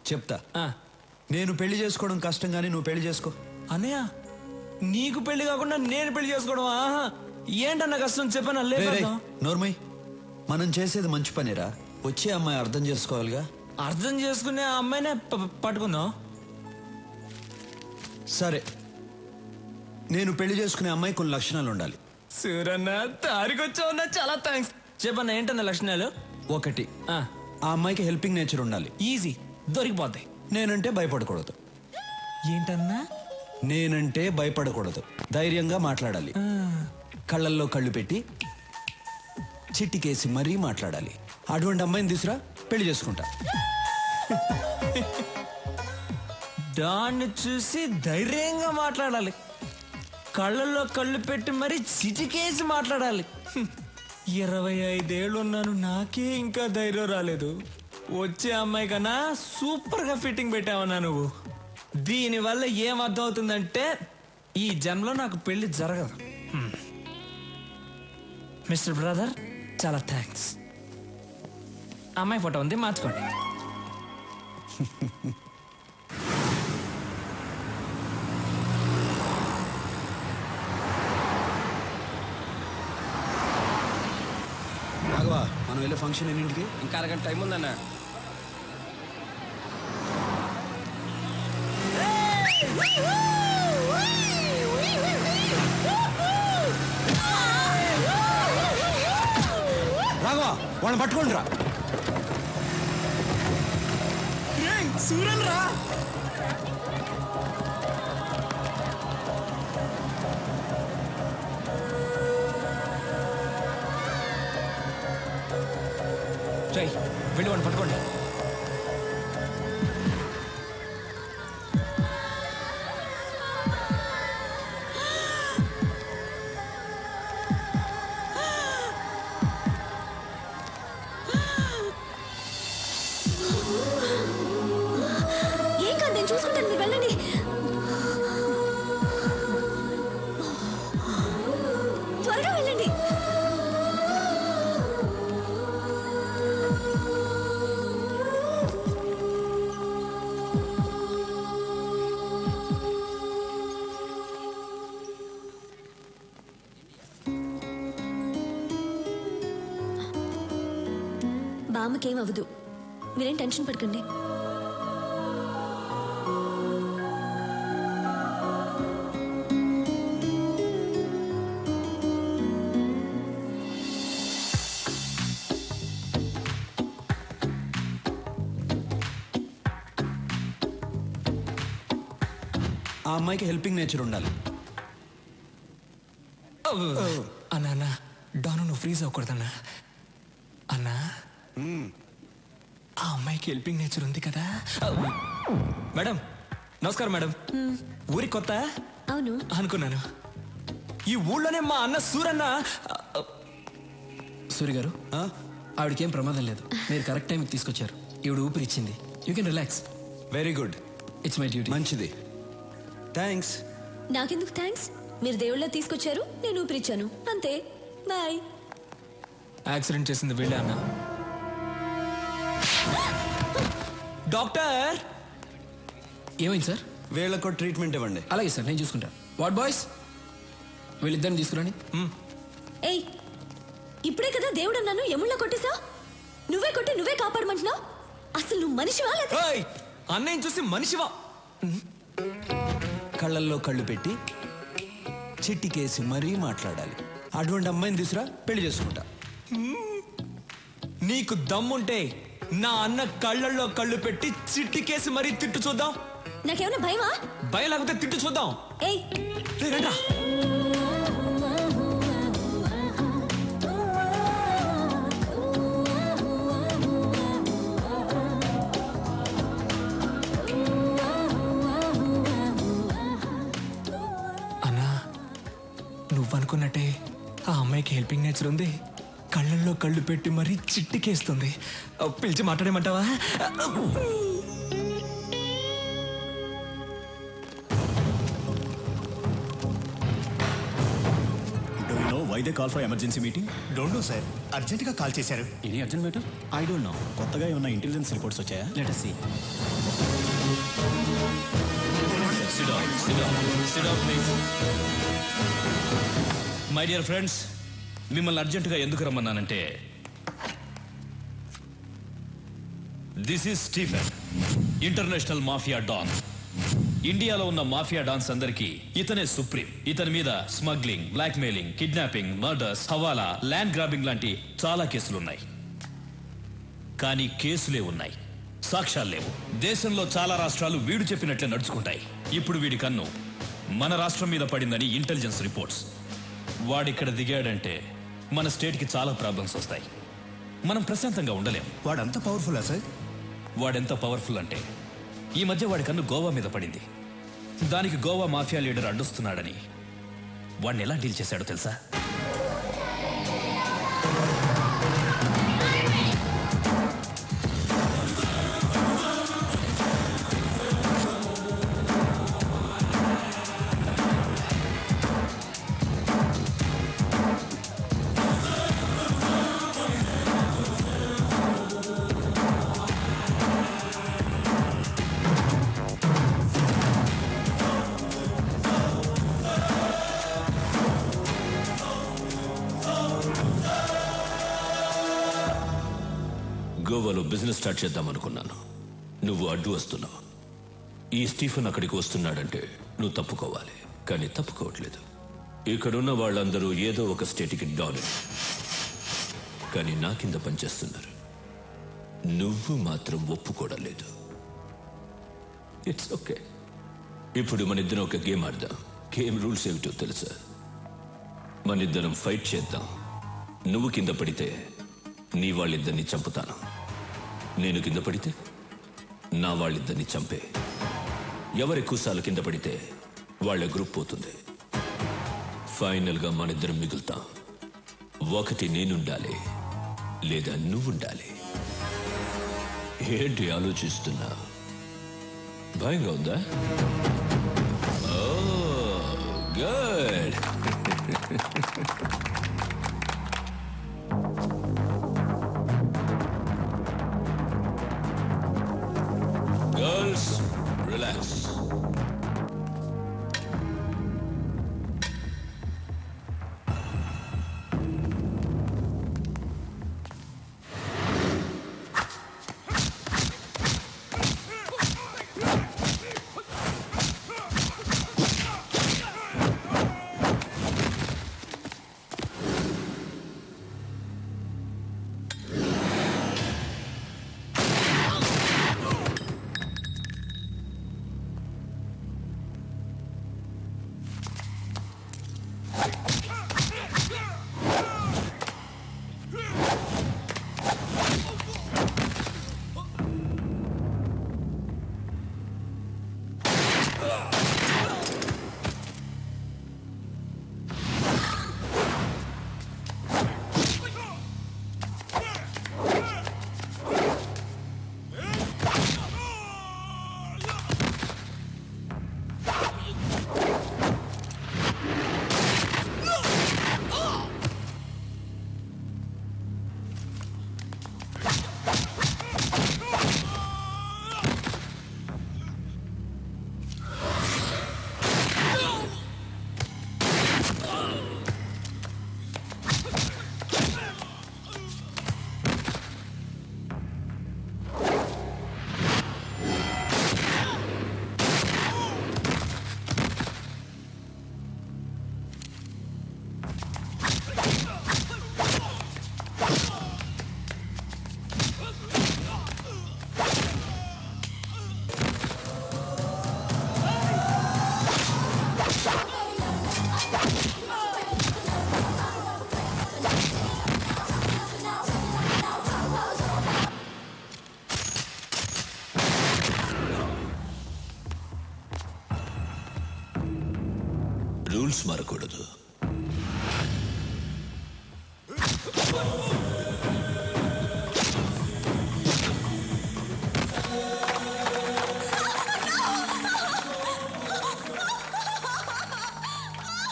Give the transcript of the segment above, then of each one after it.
చెప్తా. నేను పెళ్లి చేసుకోవడం కష్టం కానీ నువ్వు పెళ్లి చేసుకో. అన్నయ్య నీకు పెళ్లి కాకుండా నేను పెళ్లి చేసుకోవడం ఏంటన్న కష్టం చెప్పనా? నోర్మయ్, మనం చేసేది మంచి పనిరా. వచ్చే అమ్మాయి అర్థం చేసుకోవాలిగా. అర్థం చేసుకునే అమ్మాయినే పట్టుకుందాం. సరే, నేను పెళ్లి చేసుకునే అమ్మాయి కొన్ని లక్షణాలు ఉండాలి. సూరన్న తారికొచ్చావున్నా, చాలా థ్యాంక్స్. చెప్పన్న ఏంటన్న లక్షణాలు? 1, ఆ అమ్మాయికి హెల్పింగ్ నేచర్ ఉండాలి. ఈజీ, దొరికిపోతాయి. నేనంటే భయపడకూడదు. ఏంటన్నా? నేనంటే భయపడకూడదు, ధైర్యంగా మాట్లాడాలి. కళ్ళల్లో కళ్ళు పెట్టి చిట్టికేసి మరీ మాట్లాడాలి. అటువంటి అమ్మాయిని తీసురా, పెళ్లి చేసుకుంటా. దాన్ని చూసి ధైర్యంగా మాట్లాడాలి, కళ్ళల్లో కళ్ళు పెట్టి మరీ చిటికేసి మాట్లాడాలి. 25 ఏళ్ళు ఉన్నాను, నాకే ఇంకా ధైర్యం రాలేదు. వచ్చే అమ్మాయి కన్నా సూపర్ గా ఫిట్టింగ్ పెట్టావన్నా నువ్వు. దీనివల్ల ఏం అర్థం అవుతుందంటే ఈ జన్మలో నాకు పెళ్లి జరగదు. మిస్టర్ బ్రదర్, చాలా థ్యాంక్స్. అమ్మాయి ఫోటో ఉంది, మార్చుకోండి. రాఘవా, మనం వెళ్ళే ఫంక్షన్ ఎన్నింటికి? ఇంకా అరగంట టైం ఉందన్న. రాఘవా, వాళ్ళని పట్టుకోండి రా. సూరన్ రా. వెళ్ళి వాడిని పట్టుకోండి. ఏం కాదు, నేను చూసుకుంటాను, మీరు వెళ్ళండి. త్వరగా వెళ్ళండి. బామ్మకేం అవ్వదు, మీరేం టెన్షన్ పడకండి. ఆ అమ్మాయికి హెల్పింగ్ నేచర్ ఉండాలి. అన్నా డాను, నువ్వు ఫ్రీజ్ అవ్వకూడదన్నా. అన్నా, ఆ అమ్మాయికి హెల్పింగ్ నేచర్ ఉంది కదా. మేడం నమస్కారం. మేడం, ఊరి కొత్త? అవును అనుకున్నాను. ఈ ఊళ్ళోనే మా అన్న సూరన్న. సూరి గారు, ఆవిడకేం ప్రమాదం లేదు. మీరు కరెక్ట్ టైంకి తీసుకొచ్చారు. ఈవిడ ఊపిరి ఇచ్చింది. You can relax. Very good. It's my duty. మంచిది, థ్యాంక్స్. నాకెందుకు థ్యాంక్స్? మీరు దేవుళ్ళ తీసుకొచ్చారు, నేను ఊపిరిచ్చాను, అంతే. బాయ్. యాక్సిడెంట్ చేసింది వీళ్ళే అన్న. డాక్టర్, ఏమైంది సార్? వీళ్ళకు ట్రీట్మెంట్ ఇవ్వండి. అలాగే సార్, నేను చూసుకుంటాను. వాట్ బాయ్స్, వీళ్ళిద్దరిని తీసుకురండి. ఏయ్, ఇప్పుడే కదా దేవుడు అన్నాను, ఎముళ్ళ కొట్టేశావు. నువ్వే కొట్టి నువ్వే కాపాడమంటున్నావు. అసలు నువ్వు మనిషివా లేదా? అన్నయ్య చూసి మనిషివా? కళ్ళల్లో కళ్ళు పెట్టి చిట్టికేసి మరీ మాట్లాడాలి. అటువంటి అమ్మాయిని తీసురా, పెళ్లి చేసుకుంటా. నీకు దమ్ముంటే నా అన్న కళ్ళల్లో కళ్ళు పెట్టి చిట్టికేసి మరీ తిట్టు చూద్దాం. నాకేమైనా భయమా? భయం లేకపోతే తిట్టు చూద్దాం. ఏయ్, రండ్రా. అన్నా, నువ్వనుకున్నట్టే ఆ అమ్మాయికి హెల్పింగ్ నేచర్ ఉంది. కళ్ళల్లో కళ్ళు పెట్టి మరీ చిట్టికేస్తుంది. పిలిచి మాట్లాడేమంటావా? Why they call for emergency meeting? Don't know, sir. Urgent గా కాల్ చేశారు. Any urgent matter? I don't know. కొత్తగా ఏమైనా ఇంటెలిజెన్స్ రిపోర్ట్స్ వచ్చాయా? Let us see. My dear friends, మిమ్మల్ని అర్జెంటుగా ఎందుకు రమ్మన్నానంటే, this is Stephen, international mafia don. ఇండియాలో ఉన్న మాఫియా డాన్స్ అందరికీ ఇతనే సుప్రీం. ఇతని మీద smuggling, black mailing, kidnapping, murders, hawala, land grabbing లాంటి చాలా కేసులున్నాయి. కానీ కేసులే ఉన్నాయి, సాక్ష్యాలు లేవు. దేశంలో చాలా రాష్ట్రాలు వీడు చెప్పినట్లే నడుచుకుంటాయి. ఇప్పుడు వీడి కన్ను మన రాష్ట్రం మీద పడిందని ఇంటెలిజెన్స్ రిపోర్ట్స్. వాడిక్కడ దిగాడంటే మన స్టేట్కి చాలా ప్రాబ్లమ్స్ వస్తాయి. మనం ప్రశాంతంగా ఉండలేం. వాడంత పవర్ఫుల్లా సార్? వాడెంత పవర్ఫుల్ అంటే, ఈ మధ్య వాడి కన్ను గోవా మీద పడింది. దానికి గోవా మాఫియా లీడర్ అడ్డొస్తున్నాడని వాడిని ఎలా డీల్ చేశాడో తెలుసా? గోవాలో బిజినెస్ స్టార్ట్ చేద్దాం అనుకున్నాను. నువ్వు అడ్డు వస్తున్నావు. ఈ స్టీఫెన్ అక్కడికి వస్తున్నాడంటే నువ్వు తప్పుకోవాలి. కానీ తప్పుకోవట్లేదు. ఇక్కడున్న వాళ్ళందరూ ఏదో ఒక స్టేట్కి డాన్, కానీ నా కింద పనిచేస్తున్నారు. నువ్వు మాత్రం ఒప్పుకోవడం లేదు. It's okay. ఇప్పుడు మన ఇద్దరం ఒక గేమ్ ఆడదాం. గేమ్ రూల్స్ ఏమిటో తెలుసా? మన ఇద్దరం ఫైట్ చేద్దాం. నువ్వు కింద పడితే నీ వాళ్ళిద్దరిని చంపుతాను. నేను కింద పడితే నా వాళ్ళిద్దరిని చంపే. ఎవరి కూసాలు కింద పడితే వాళ్ళ గ్రూప్ పోతుంది. ఫైనల్గా మనిద్దరం మిగులుతాం. ఒకటి నేనుండాలి, లేదా నువ్వుండాలి. ఏంటి ఆలోచిస్తున్నా? భయంగా ఉందా? Oh good. Girls, relax. Rules మారకూడదు.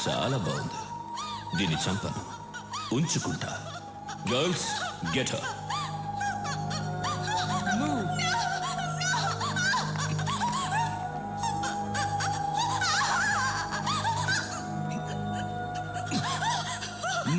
చాలా బాగుంది. దీన్ని చంపను, ఉంచుకుంటా. Girls, get her.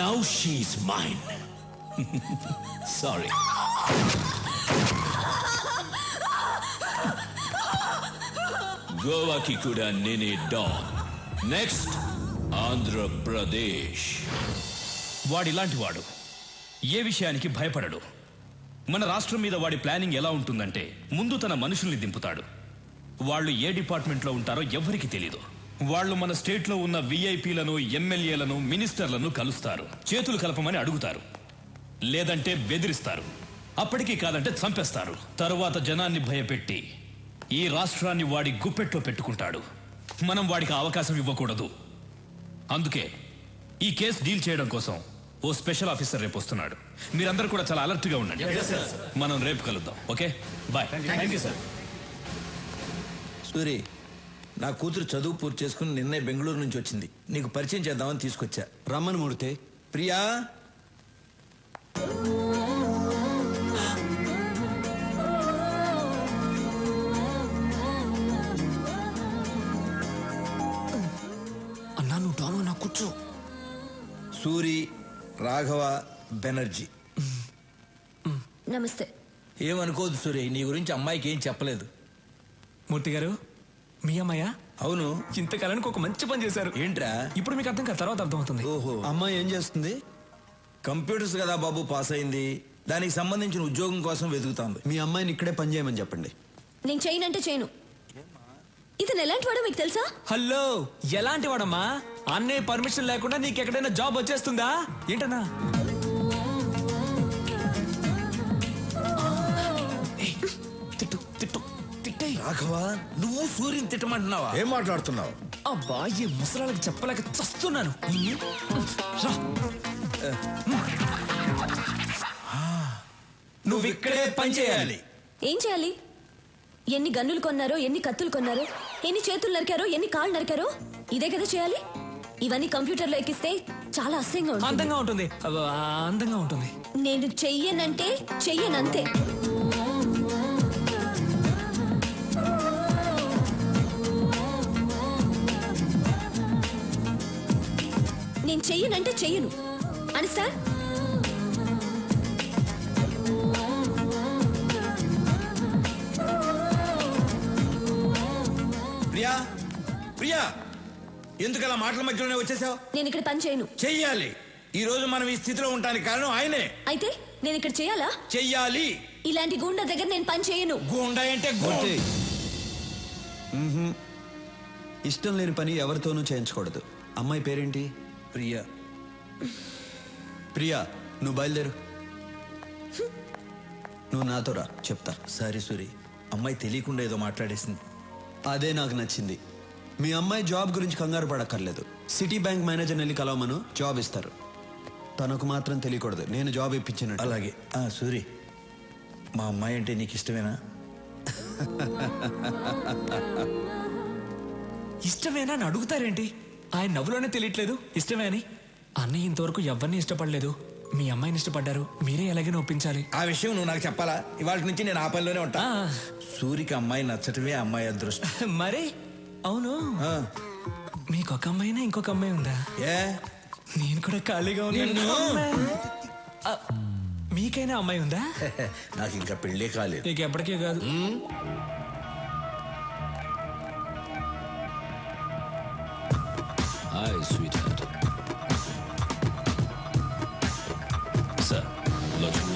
Now she is mine. Sorry. గోవాకి కూడా నేనే డాన్. నెక్స్ట్ ఆంధ్రప్రదేశ్. వాడిలాంటి వాడు ఏ విషయానికి భయపడడు. మన రాష్ట్రం మీద వాడి ప్లానింగ్ ఎలా ఉంటుందంటే ముందు తన మనుషుల్ని దింపుతాడు. వాళ్ళు ఏ డిపార్ట్మెంట్లో ఉంటారో ఎవ్వరికి తెలీదు. వాళ్ళు మన స్టేట్లో ఉన్న విఐపీలను, ఎమ్మెల్యేలను, మినిస్టర్లను కలుస్తారు. చేతులు కలపమని అడుగుతారు, లేదంటే బెదిరిస్తారు. అప్పటికీ కాదంటే చంపేస్తారు. తరువాత జనాన్ని భయపెట్టి ఈ రాష్ట్రాన్ని వాడి గుప్పెట్లో పెట్టుకుంటాడు. మనం వాడికి అవకాశం ఇవ్వకూడదు. అందుకే ఈ కేసు డీల్ చేయడం కోసం ఓ స్పెషల్ ఆఫీసర్ రేపు వస్తున్నాడు. మీరందరూ కూడా చాలా అలర్ట్ గా ఉండండి. మనం రేపు కలుద్దాం. Okay, bye. సూరి, నా కూతురు చదువు పూర్తి చేసుకుని నిన్నే బెంగళూరు నుంచి వచ్చింది. నీకు పరిచయం చేద్దామని తీసుకొచ్చా. రమ్మని మూడితే. ప్రియా, అన్నా నువ్వు డాను నా కూర్చో. సూరి, రాఘవ బెనర్జీ. నమస్తే. ఏమనుకోదు సూరి, నీ గురించి అమ్మాయికి ఏం చెప్పలేదు. మూర్తి గారు, మీ అమ్మాయ అవును. ఇంతకాలానికి ఒక మంచి పని చేశారు. ఏంట్రా? ఇప్పుడు మీకు అర్థం కాదు, తర్వాత అర్థం అవుతుంది. ఓహో, అమ్మాయి ఏం చేస్తుంది? కంప్యూటర్స్ కదా బాబు పాస్ అయింది. దానికి సంబంధించిన ఉద్యోగం కోసం వెతుకుతాంది. మీ అమ్మాయిని ఇక్కడే పని చేయమని చెప్పండి. నేను చేయనంటే చేయను. ఇతను ఎలాంటి వాడో మీకు తెలుసా? హలో, ఎలాంటి వాడమ్మా? అన్నయ్య పర్మిషన్ లేకుండా నీకు ఎక్కడైనా జాబ్ వచ్చేస్తుందా ఏంటన్నా? తిట్టు తిట్టు తిట్టే. రాఘవ, నువ్వు సూర్యుని తిట్టమంటున్నావా? ఏం మాట్లాడుతున్నావు? అబ్బా, ఈ ముసలాళ్ళకి చెప్పలేక చస్తున్నాను. రా. నువ్వు ఇక్కడే పని చేయాలి. ఏం చేయాలి? ఎన్ని గన్నులు కొన్నారో, ఎన్ని కత్తులు కొన్నారో, ఎన్ని చేతులు నరికారో, ఎన్ని కాళ్ళు నరికారో, ఇదే కదా చేయాలి. ఇవన్నీ కంప్యూటర్లో ఎక్కిస్తే చాలా అసహ్యంగా ఉంటుంది. అందంగా ఉంటుంది. అబ్బా, అందంగా ఉంటుంది. నేను చెయ్యనంటే చెయ్యనంతే. నేను చెయ్యనంటే చెయ్యను. అండర్స్టాండ్? ప్రియా, ప్రియా, ఎందుకు అలా మాటల మధ్యలోనే వచ్చేసావు? నేను ఇక్కడ పని చేయను. చెయ్యాలి. ఈ రోజు మనం ఈ స్థితిలో ఉండడానికి కారణం ఆయనే. అయితే నేను ఇక్కడ చేయాలా? చెయ్యాలి. ఇలాంటి గూండా దగ్గర నేను పని చేయను. గూండా అంటే మూర్తి, ఇష్టం లేని పని ఎవరితోనూ చేయించకూడదు. అమ్మాయి పేరేంటి? ప్రియా. ప్రియా, నువ్వు బయలుదేరు. నువ్వు నాతో రా, చెప్తా. సారీ సూరి, అమ్మాయి తెలియకుండా ఏదో మాట్లాడేసింది. అదే నాకు నచ్చింది. మీ అమ్మాయి జాబ్ గురించి కంగారు పడక్కర్లేదు. సిటీ బ్యాంక్ మేనేజర్ని వెళ్ళి కలవమను, జాబ్ ఇస్తారు. తనకు మాత్రం తెలియకూడదు నేను జాబ్ ఇప్పించినట్టు. అలాగే. సూరి, మా అమ్మాయి అంటే నీకు ఇష్టమేనా? ఇష్టమేనా అని అడుగుతారేంటి? ఆయన నవ్వులోనే తెలియట్లేదు ఇష్టమే అని. అన్నయ్య ఇంతవరకు ఎవరిని ఇష్టపడలేదు. మీ అమ్మాయిని ఇష్టపడ్డారు, మీరే ఎలాగైనా ఒప్పించాలి. ఆ విషయం నువ్వు నాకు చెప్పాలా? ఇవాళ నుంచి నేను ఆ పనిలోనే ఉంటా. ఆ, సూరికి అమ్మాయి నచ్చటమే అమ్మాయి అదృష్టం. మరి అవును, ఆ, మీకు ఒక అమ్మాయినా ఇంకొక అమ్మాయి ఉందా? ఏ నేను కూడా ఖాళీగా ఉన్నాను. నిన్ను? ఆ, మీకైనా అమ్మాయి ఉందా? నాకు ఇంకా పెళ్ళే కాలేదు. నీకు ఎప్పటికీ కాదు. Hi sweetheart. Sir,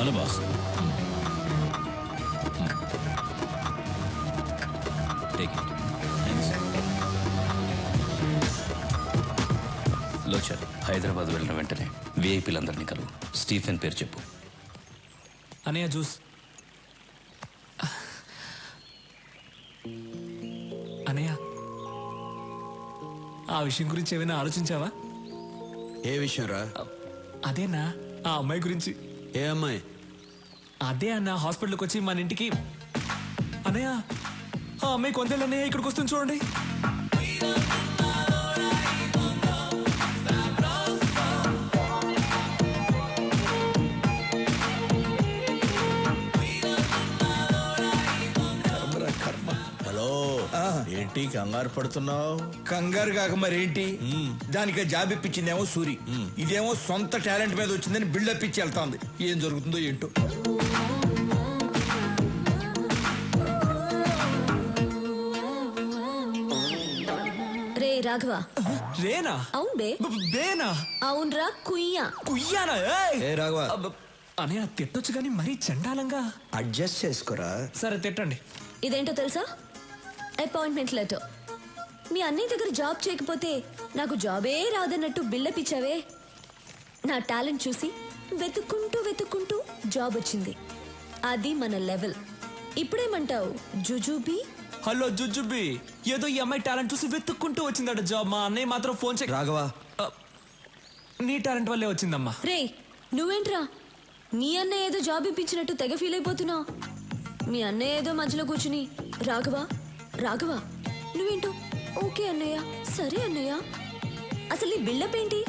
hello boss. Take it. లోచర్, హైదరాబాద్ వెళ్ళిన వెంటనే విఐపీలందరినీ కలువు. స్టీఫెన్ పేరు చెప్పు. అనయ్య జ్యూస్. అనయ్య, ఆ విషయం గురించి ఏమైనా ఆలోచించావా? ఏ విషయం రా? అదేనా, ఆ అమ్మాయి గురించి. ఏ అమ్మాయి? అదే అన్న, హాస్పిటల్కి వచ్చి మన ఇంటికి. అన్నయ్య, ఆ అమ్మాయి కొందేళ్ళు అన్నయ్య ఇక్కడికి వస్తుంది చూడండి. హలో. ఏంటి కంగారు పడుతున్నావు? కంగారు కాక మరేంటి? దానికి జాబ్ ఇప్పించిందేమో సూరి, ఇదేమో సొంత టాలెంట్ మీద వచ్చిందని బిల్డప్ ఇచ్చి వెళ్తాంది. ఏం జరుగుతుందో ఏంటో. రే రాఘవ. రేనా? అవును బే. బేనా? అవునరా కుయ్యా. కుయ్యానా? ఏ రాఘవ, అనే తిట్టొచ్చు కానీ మరీ చండాలంగా. అడ్జస్ట్ చేసుకోరా. సరే తిట్టండి. ఇదేంటో తెలుసా? Appointment letter. మీ అన్నయ్య దగ్గర జాబ్ చేయకపోతే నాకు జాబే రాదన్నట్టు బిల్డప్ ఇచ్చావే. నా టాలెంట్ చూసి వెతుక్కుంటూ జాబ్ వచ్చింది. అది మన లెవెల్. ఇప్పుడేమంటావు జుజుబీ? హలో జుజుబి, ఏదో ఈ అమ్మాయి టాలెంట్ చూసి వెతుక్కుంటూ వచ్చిందట జాబ్. మా అన్నయ్య మాత్రం ఫోన్ చేయ. రాఘవ, నీ టాలెంట్ వల్లే వచ్చిందమ్మా. రే నువ్వేంట్రా మీ అన్నయ్య ఏదో జాబ్ ఇప్పించినట్టు తెగ ఫీల్ అయిపోతున్నావు. మీ అన్నయ్య ఏదో మధ్యలో కూర్చుని రాఘవ నువ్వేంటో ఓకే అన్నయ్య, సరే అన్నయ్య. అసలు నీ బిల్డప్ ఏంటి?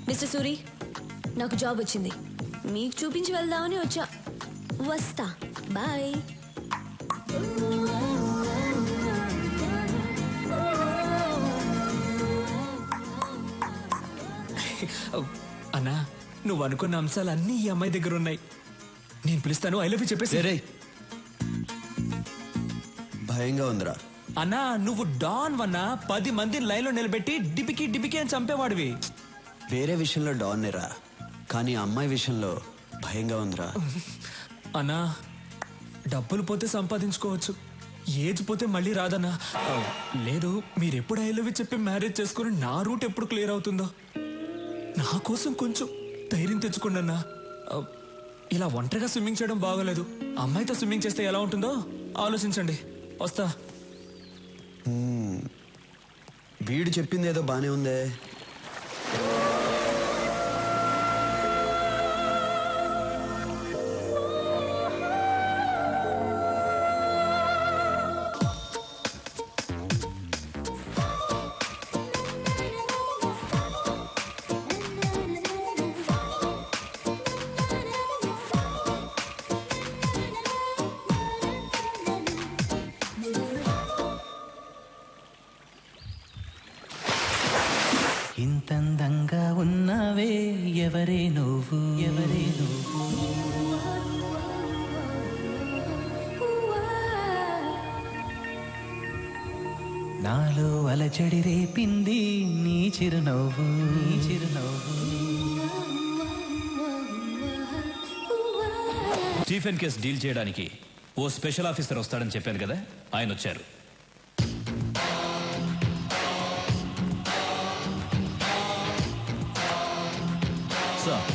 మిస్టర్ సూరి, నాకు జాబ్ వచ్చింది, మీకు చూపించి వెళ్దామని వచ్చా. వస్తా, బాయ్. అన్నా, నువ్వు అనుకున్న అంశాలు అన్నీ ఈ అమ్మాయి దగ్గర ఉన్నాయి. నేను పిలుస్తాను, ఐ లవ్ యూ చెప్పేసి. రే భయంగా ఉందిరా. అన్నా, నువ్వు డాన్ వన్నా 10 మందిని లైన్లో నిలబెట్టి డిపికి అని చంపేవాడివి. వేరే విషయంలో డాన్నేరా, కానీ ఆ అమ్మాయి విషయంలో భయంగా ఉందిరా. అన్నా, డబ్బులు పోతే సంపాదించుకోవచ్చు, ఏజ్ పోతే మళ్ళీ రాదన్నా. లేదు, మీరెప్పుడు ఐ లవ్ యూ చెప్పి మ్యారేజ్ చేసుకుని నా రూట్ ఎప్పుడు క్లియర్ అవుతుందో. నా కోసం కొంచెం ధైర్యం తెచ్చుకోండి అన్నా. ఇలా ఒంటరిగా స్విమ్మింగ్ చేయడం బాగోలేదు. అమ్మాయితో స్విమ్మింగ్ చేస్తే ఎలా ఉంటుందో ఆలోచించండి. వస్తా. వీడు చెప్పింది ఏదో బానే ఉందే. ఇంతందంగా ఉన్నావే, ఎవరే నువ్వు, ఎవరే నువ్వు? నాలో అలచడి రేపింది నీ చిరునవ్వు, నీ చిరునవ్వు. స్టీఫెన్ కేస్ డీల్ చేయడానికి ఓ స్పెషల్ ఆఫీసర్ వస్తాడని చెప్పాను కదా, ఆయన వచ్చారు. సార్,